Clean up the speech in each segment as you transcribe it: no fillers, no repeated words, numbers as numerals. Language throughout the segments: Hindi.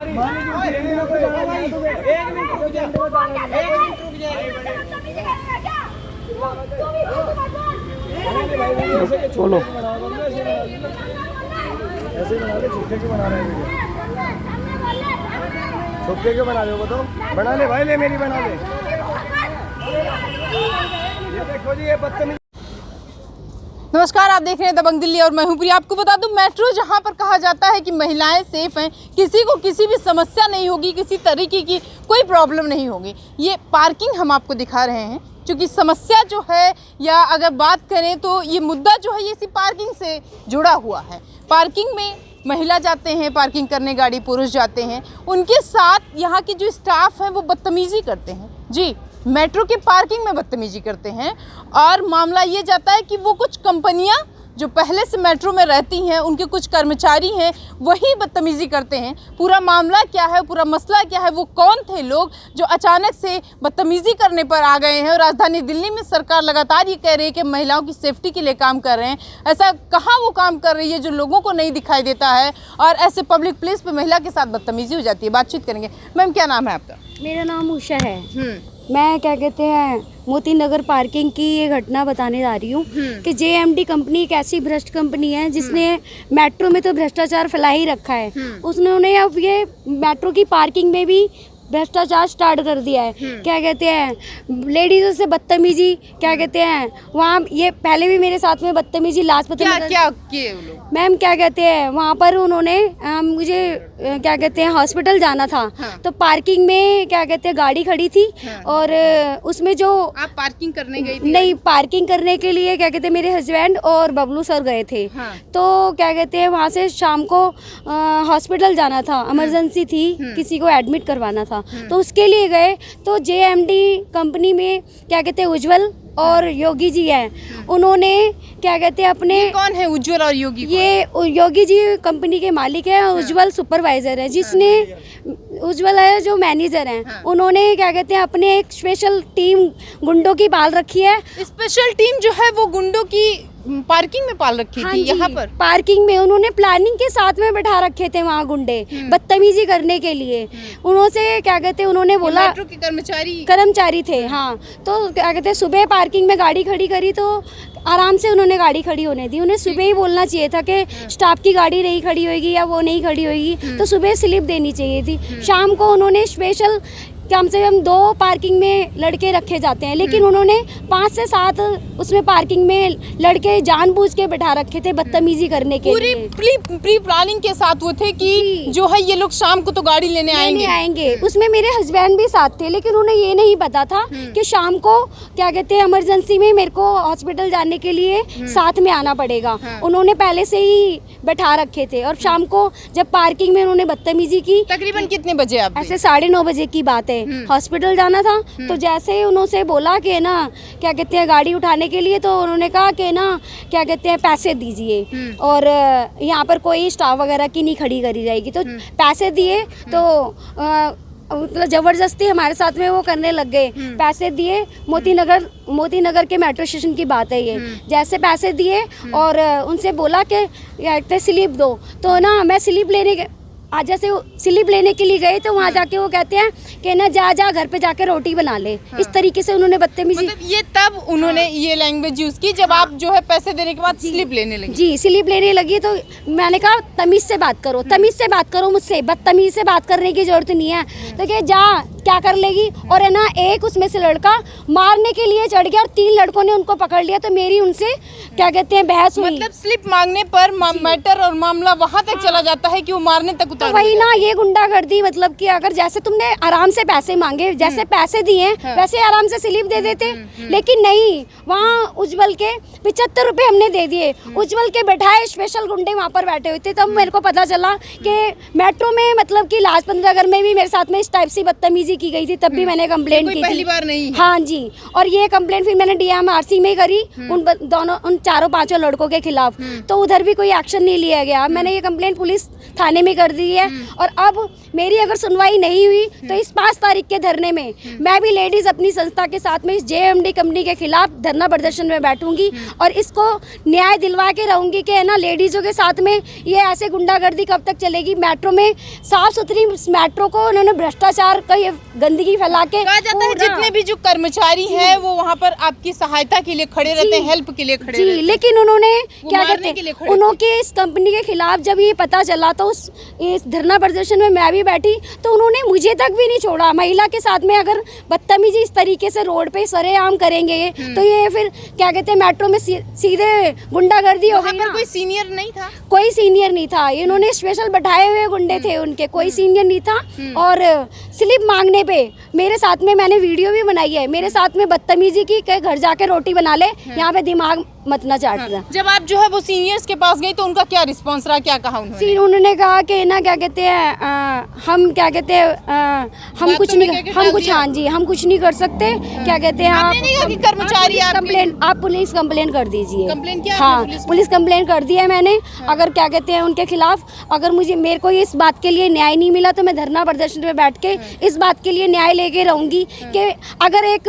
बोलो ऐसे बना ले, छुपके क्यों बना रहे हैं? छुपके क्यों बना रहे हो? बताओ। बना ले भाई, ले मेरी बना ले। ये देखो जी, ये बदतमीज। नमस्कार, आप देख रहे हैं दबंग दिल्ली और मैं हूं प्रिया। आपको बता दूं, मेट्रो जहां पर कहा जाता है कि महिलाएं सेफ हैं, किसी को किसी भी समस्या नहीं होगी, किसी तरीके की कोई प्रॉब्लम नहीं होगी, ये पार्किंग हम आपको दिखा रहे हैं। क्योंकि समस्या जो है, या अगर बात करें तो ये मुद्दा जो है ये इसी पार्किंग से जुड़ा हुआ है। पार्किंग में महिला जाते हैं पार्किंग करने, गाड़ी पुरुष जाते हैं, उनके साथ यहाँ की जो स्टाफ है वो बदतमीज़ी करते हैं। जी, मेट्रो के पार्किंग में बदतमीजी करते हैं। और मामला ये जाता है कि वो कुछ कंपनियां जो पहले से मेट्रो में रहती हैं, उनके कुछ कर्मचारी हैं, वही बदतमीजी करते हैं। पूरा मामला क्या है, पूरा मसला क्या है, वो कौन थे लोग जो अचानक से बदतमीजी करने पर आ गए हैं। और राजधानी दिल्ली में सरकार लगातार ये कह रही है कि महिलाओं की सेफ्टी के लिए काम कर रहे हैं। ऐसा कहाँ वो काम कर रही है जो लोगों को नहीं दिखाई देता है, और ऐसे पब्लिक प्लेस पर महिला के साथ बदतमीजी हो जाती है। बातचीत करेंगे। मैम, क्या नाम है आपका? मेरा नाम उषा है। मैं क्या कहते हैं मोती नगर पार्किंग की ये घटना बताने जा रही हूँ कि जेएमडी कंपनी एक ऐसी भ्रष्ट कंपनी है जिसने मेट्रो में तो भ्रष्टाचार फैला ही रखा है। उसने अब ये मेट्रो की पार्किंग में भी भ्रष्टाचार स्टार्ट कर दिया है। क्या कहते हैं, लेडीज़ों से बदतमीजी, क्या कहते हैं वहाँ, ये पहले भी मेरे साथ में बदतमीजी, लाजपत क्या किए वो लोग? मैम क्या कहते हैं, वहाँ पर उन्होंने मुझे क्या कहते हैं हॉस्पिटल जाना था। तो पार्किंग में क्या कहते हैं गाड़ी खड़ी थी। और उसमें जो आप पार्किंग करने गई थी? नहीं, पार्किंग करने के लिए क्या कहते हैं मेरे हस्बैंड और बबलू सर गए थे। तो क्या कहते हैं वहाँ से शाम को हॉस्पिटल जाना था, इमरजेंसी थी, किसी को एडमिट करवाना था, तो उसके लिए गए। तो जेएमडी कंपनी में क्या कहते हैं उज्जवल और योगी जी हैं, उन्होंने क्या कहते हैं अपने, ये कौन है उज्जवल और योगी? ये योगी जी कंपनी के मालिक हैं, उज्जवल सुपरवाइजर है, जिसने उज्जवल है जो मैनेजर हैं। उन्होंने क्या कहते हैं अपने एक स्पेशल टीम गुंडों की पाल रखी है। स्पेशल टीम जो है वो गुंडों की पार्किंग में पाल रखी थी। यहाँ पर पार्किंग में उन्होंने प्लानिंग के साथ में बैठा रखे थे वहाँ गुंडे बदतमीजी करने के लिए। उन्होंने क्या कहते हैं उन्होंने बोला, मेट्रो के कर्मचारी थे। हाँ, तो क्या कहते हैं सुबह पार्किंग में गाड़ी खड़ी करी तो आराम से उन्होंने गाड़ी खड़ी होने दी। उन्हें सुबह ही बोलना चाहिए था कि स्टाफ की गाड़ी नहीं खड़ी होगी या वो नहीं खड़ी होगी, तो सुबह स्लिप देनी चाहिए थी। शाम को उन्होंने स्पेशल कम से कम 2 पार्किंग में लड़के रखे जाते हैं, लेकिन उन्होंने 5 से 7 उसमें पार्किंग में लड़के जानबूझ के बैठा रखे थे बदतमीजी करने के लिए। प्री प्लानिंग के साथ वो थे कि जो है ये लोग शाम को तो गाड़ी लेने आएंगे। उसमें मेरे हस्बैंड भी साथ थे, लेकिन उन्हें ये नहीं पता था कि शाम को क्या कहते हैं इमरजेंसी में मेरे को हॉस्पिटल जाने के लिए साथ में आना पड़ेगा। उन्होंने पहले से ही बैठा रखे थे। और शाम को जब पार्किंग में उन्होंने बदतमीजी की, तकरीबन कितने बजे? आप ऐसे 9:30 बजे की बात है। हॉस्पिटल जाना था, तो जैसे ही उन्होंने बोला कि ना क्या कहते हैं गाड़ी उठाने के लिए, तो उन्होंने कहा कि ना क्या कहते हैं पैसे दीजिए, और यहाँ पर कोई स्टाफ वगैरह की नहीं खड़ी करी जाएगी। तो पैसे दिए, तो मतलब जबरदस्ती हमारे साथ में वो करने लग गए। पैसे दिए, मोती नगर के मेट्रो स्टेशन की बात है ये। जैसे पैसे दिए और उनसे बोला कि कहते स्लिप दो, तो ना मैं स्लिप लेने आज जैसे स्लिप लेने के लिए गए, तो वहाँ जाके वो कहते हैं कि ना जा घर पे जाके रोटी बना ले। इस तरीके से उन्होंने बदतमीजी, मतलब ये तब उन्होंने ये लैंग्वेज यूज की जब आप जो है पैसे देने के बाद स्लिप लेने लगी? जी, स्लिप लेने लगी। तो मैंने कहा तमीज से बात करो, तमीज से बात करो मुझसे, बदतमीज से बात करने की जरूरत नहीं है। तो क्या जा क्या कर लेगी। और है ना, एक उसमें से लड़का मारने के लिए चढ़ गया और 3 लड़कों ने उनको पकड़ लिया। तो मेरी उनसे क्या कहते हैं बहस हुई। मतलब स्लिप मांगने पर मैटर और मामला वहाँ तक चला जाता है कि वो मारने तक उतर। तो वही ना, ये गुंडागर्दी, मतलब कि अगर जैसे तुमने आराम से पैसे मांगे, जैसे पैसे दिए वैसे आराम से स्लिप दे देते, लेकिन नहीं, वहाँ उज्जवल के 75 रुपए हमने दे दिए। उज्जवल के बैठाए स्पेशल गुंडे वहाँ पर बैठे हुए थे। तब मेरे को पता चला कि मेट्रो में मतलब कि लाजपत नगर में भी मेरे साथ में इस टाइप से बदतमीजी बदतमीजी की गई थी, तब भी मैंने कंप्लेंट कोई की पहली थी। बार नहीं है। हाँ जी, और ये कंप्लेंट फिर मैंने DMRC में करी उन चारों पांचों लड़कों के खिलाफ, तो उधर भी कोई एक्शन नहीं लिया गया। मैंने ये कंप्लेंट पुलिस थाने में कर दी है, और अब मेरी अगर सुनवाई नहीं हुई तो इस 5 तारीख के धरने में मैं भी लेडीज अपनी संस्था के साथ में इस JMD कंपनी के खिलाफ धरना प्रदर्शन में बैठूंगी, और इसको न्याय दिलवा के रहूंगी कि है ना, लेडीजों के साथ में ये ऐसे गुंडागर्दी कब तक चलेगी। मेट्रो में साफ सुथरी मेट्रो को उन्होंने भ्रष्टाचार का ये गंदगी फैला के, कहा जाता है जितने भी जो कर्मचारी हैं वो वहाँ पर आपकी सहायता के लिए खड़े रहते हैं, हेल्प के लिए खड़े रहते हैं। लेकिन उन्होंने क्या मारने कहते के लिए हैं, खड़े उनके इस कंपनी के खिलाफ जब ये पता चला तो इस धरना प्रदर्शन में मैं भी बैठी, तो उन्होंने मुझे तक भी नहीं छोड़ा। महिला के साथ में अगर बदतमीजी इस तरीके से रोड पे सरेआम करेंगे तो ये फिर क्या कहते हैं, मेट्रो में सीधे गुंडागर्दी हो गई ना। कोई सीनियर नहीं था, कोई सीनियर नहीं था, इन्होंने स्पेशल बैठाए हुए गुंडे थे उनके, कोई सीनियर नहीं था। और स्लिप मांगने पे मेरे साथ में, मैंने वीडियो भी बनाई है, मेरे साथ में बदतमीजी की कि घर जाके रोटी बना ले, यहाँ पे दिमाग मत ना चाट रहा। जब आप जो है वो सीनियर्स के पास गई तो उनका क्या रिस्पांस रहा, क्या कहा उन्होंने? उन्होंने कहा कि ना क्या कहते हैं, हम क्या कहते हैं, हम कुछ नहीं, हम कुछ, हाँ जी, हम कुछ नहीं कर सकते। क्या कहते हैं, आप पुलिस कंप्लेंट कर दीजिए। कंप्लेंट किया? हाँ, पुलिस कंप्लेंट कर दी है मैंने। अगर क्या कहते हैं उनके खिलाफ, अगर मेरे को इस बात के लिए न्याय नहीं मिला तो मैं धरना प्रदर्शन में बैठ के इस बात के लिए न्याय लेके रहूंगी कि अगर एक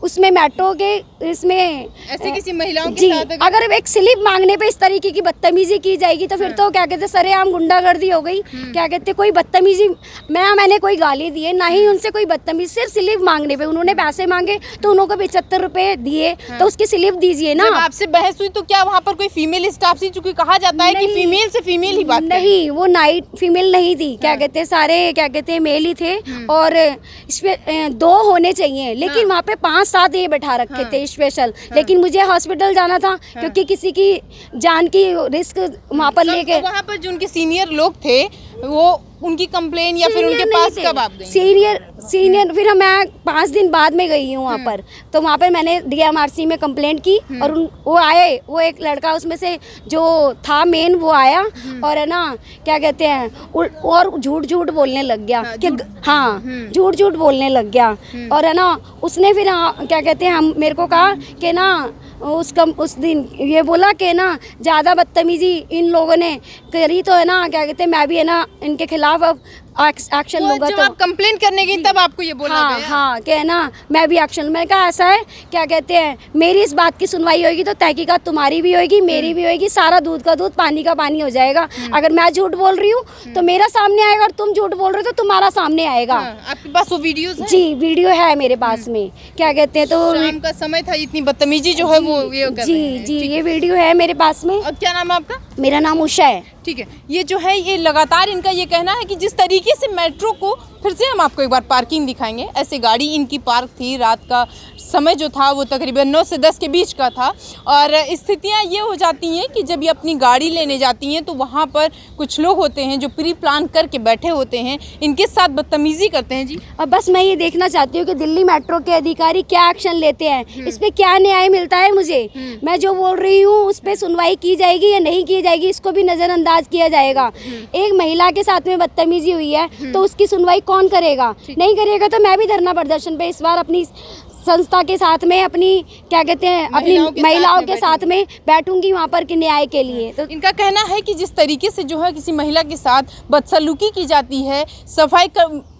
उसमें मेट्रो के इसमें ऐसे किसी महिलाओं के जी, साथ अगर एक स्लिप मांगने पे इस तरीके की बदतमीजी की जाएगी तो फिर तो क्या कहते हैं, सरेआम गुंडागर्दी हो गई। क्या कहते हैं, कोई बदतमीजी, मैंने कोई गाली दी है, ना ही उनसे कोई बदतमीजी, सिर्फ स्लिप मांगने पे उन्होंने पैसे मांगे तो उनको 75 रुपए दिए, तो उसकी स्लिप दीजिए ना। जब आपसे बहस हुई तो क्या वहाँ पर कोई फीमेल स्टाफ थी? चूंकि कहा जाता है कि फीमेल से फीमेल ही बात नहीं, वो नाइट फीमेल नहीं थी। क्या कहते हैं, सारे क्या कहते हैं मेल ही थे, और इसमें 2 होने चाहिए, लेकिन वहाँ पे 5-7 ये बैठा रखे थे स्पेशल। लेकिन मुझे हॉस्पिटल जाना था क्योंकि किसी की जान की रिस्क वहाँ पर लेके। वहाँ पर जो उनके सीनियर लोग थे वो उनकी कंप्लेन या फिर उनके पास कब आप गई? सीनियर फिर मैं 5 दिन बाद में गई हूँ वहाँ पर, तो वहाँ पर मैंने DMRC में कंप्लेंट की, और वो आए, वो एक लड़का उसमें से जो था मेन वो आया, और है ना क्या कहते हैं, और झूठ बोलने लग गया कि हाँ, झूठ बोलने लग गया। और है ना उसने फिर क्या कहते हैं, हम मेरे को कहा कि ना उस दिन ये बोला कि ना ज़्यादा बदतमीजी इन लोगों ने करी तो है ना, क्या कहते हैं, मैं भी है ना इनके खिलाफ अब एक्शन लूंगा। जब आप कंप्लेन करने गई तब आपको ये बोला गया? हाँ कि है ना मैं भी एक्शन। मैंने कहा ऐसा है, क्या कहते हैं, मेरी इस बात की सुनवाई होगी तो तहकीकात तुम्हारी भी होगी, मेरी भी होगी, सारा दूध का दूध पानी का पानी हो जाएगा। अगर मैं झूठ बोल रही हूँ तो मेरा सामने आएगा, और तुम झूठ बोल रहे हो तो तुम्हारा सामने आएगा। आपके पास वो वीडियोस हैं? जी, वीडियो है मेरे पास में। क्या कहते हैं, तो शाम का समय था, इतनी बदतमीजी जो है वो ये कर रहे हैं। जी, ये वीडियो है मेरे पास में। और क्या नाम है आपका? मेरा नाम उषा है। ठीक है, ये जो है ये लगातार इनका ये कहना है कि जिस तरीके से मेट्रो को, फिर से हम आपको एक बार पार्किंग दिखाएंगे, ऐसे गाड़ी इनकी पार्क थी, रात का समय जो था वो तकरीबन 9 से 10 के बीच का था, और स्थितियां ये हो जाती हैं कि जब ये अपनी गाड़ी लेने जाती हैं तो वहाँ पर कुछ लोग होते हैं जो प्री प्लान करके बैठे होते हैं, इनके साथ बदतमीजी करते हैं। जी, अब बस मैं ये देखना चाहती हूँ कि दिल्ली मेट्रो के अधिकारी क्या एक्शन लेते हैं, इस पे क्या न्याय मिलता है मुझे। मैं जो बोल रही हूँ उस पर सुनवाई की जाएगी या नहीं की जाएगी, इसको भी नज़रअंदाज किया जाएगा। एक महिला के साथ में बदतमीजी हुई है तो उसकी सुनवाई कौन करेगा? नहीं करेगा तो मैं भी धरना प्रदर्शन पे इस बार अपनी संस्था के साथ में, अपनी क्या कहते हैं, अपनी महिलाओं के साथ में बैठूंगी वहाँ पर कि न्याय के लिए। तो इनका कहना है कि जिस तरीके से जो है किसी महिला के साथ बदसलूकी की जाती है,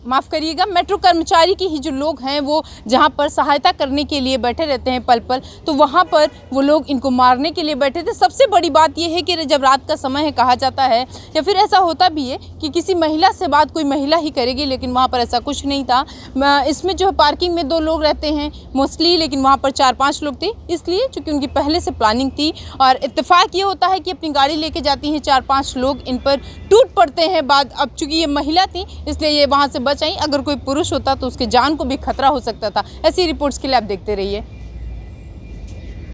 माफ़ करिएगा, मेट्रो कर्मचारी की ही जो लोग हैं वो जहाँ पर सहायता करने के लिए बैठे रहते हैं पल पल, तो वहाँ पर वो लोग इनको मारने के लिए बैठे थे। सबसे बड़ी बात ये है कि जब रात का समय है, कहा जाता है या फिर ऐसा होता भी है कि किसी महिला से बात कोई महिला ही करेगी, लेकिन वहाँ पर ऐसा कुछ नहीं था। इसमें जो है पार्किंग में 2 लोग रहते हैं मोस्टली, लेकिन वहाँ पर 4-5 लोग थे, इसलिए चूँकि उनकी पहले से प्लानिंग थी। और इत्तेफाक ये होता है कि अपनी गाड़ी लेके जाती हैं 4-5 लोग, इन पर टूट पड़ते हैं बाद। अब चूँकि ये महिला थी इसलिए ये वहाँ से बचाई, अगर कोई पुरुष होता तो उसके जान को भी खतरा हो सकता था। ऐसी रिपोर्ट्स के लिए आप देखते रहिए।